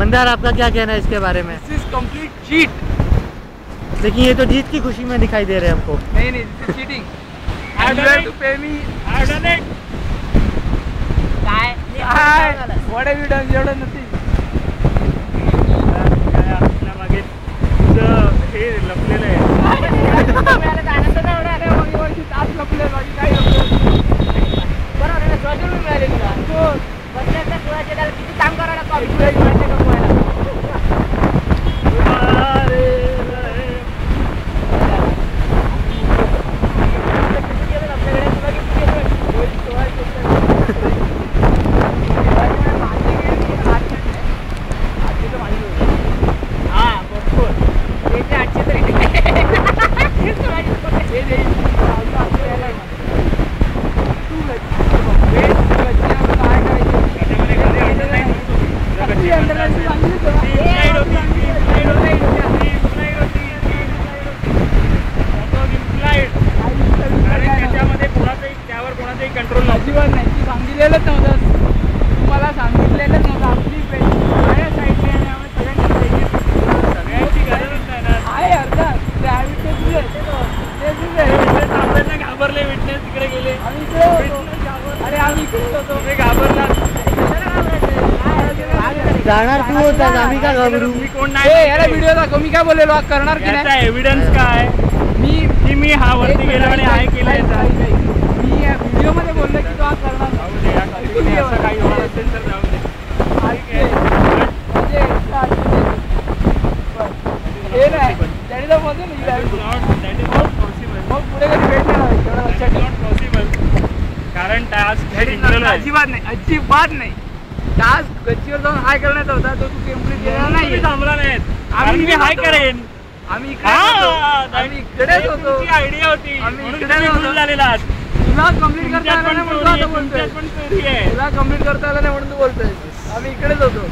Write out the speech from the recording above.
मंदार आपका क्या कहना है इसके बारे में? दिस इज कंप्लीट चीट। लेकिन ये तो जीत की खुशी में दिखाई दे रहे हैं हमको। नहीं नहीं, this is cheating. You have to pay me. I've done it. काय? What have you done? You have done nothing. आपल्या मागे तुझं हे लपलेलं आहे. तास लपले बाकी काही लपले. बरोबर आहे ना, स्वतःहून मिळाले तुला. बसण्याचा सुवाचे त्याला किती काम करावं लागतं ऑफिसला माहिती का तुम्हाला? कंट्रोल अजिबात नाही. ती सांगितलेलंच नव्हतं, तुम्हाला सांगितलेलंच नव्हतं. आपली माझ्या साईडने आणि आम्ही सगळ्यांची गरजच नाही ना. आहे अर्थात ते घाबरले. विटनेस तिकडे गेले. अरे आम्ही इकडेच होतो. तुम्ही घाबरला. जाणार तू होता, आम्ही का घाबरू? मी कोण नाही. याला व्हिडिओ दाखव. मी काय बोललेलो करणार की नाही? एव्हिडन्स काय? मी हा वरती गेला आणि हाय केलाय. मी या व्हिडिओ मध्ये बोललो की तो आज करणार नाही. असं काही होणार असेल तर जाऊ दे. हे नाही त्याने तर बोलतो मग पुढे कधी भेट नाही तेवढं लक्षात ठेव. पॉसिबल. कारण टास्क अजिबात नाही. टास्क गच्चीवर जाऊन हाय करण्याचा होता, तो तू कंप्लीट केलेला नाही. थांबला नाहीत. आम्ही हाय करेन. आम्ही इकडेच होतो. आयडिया होती. आम्ही इकडेच होतो. झालेला तुला कम्प्लीट करता आलं नाही म्हणून तू आता बोलतोय. पण चोरी आहे. तुला कम्प्लीट करता आलं नाही म्हणून तू बोलतोय. आम्ही इकडेच होतो.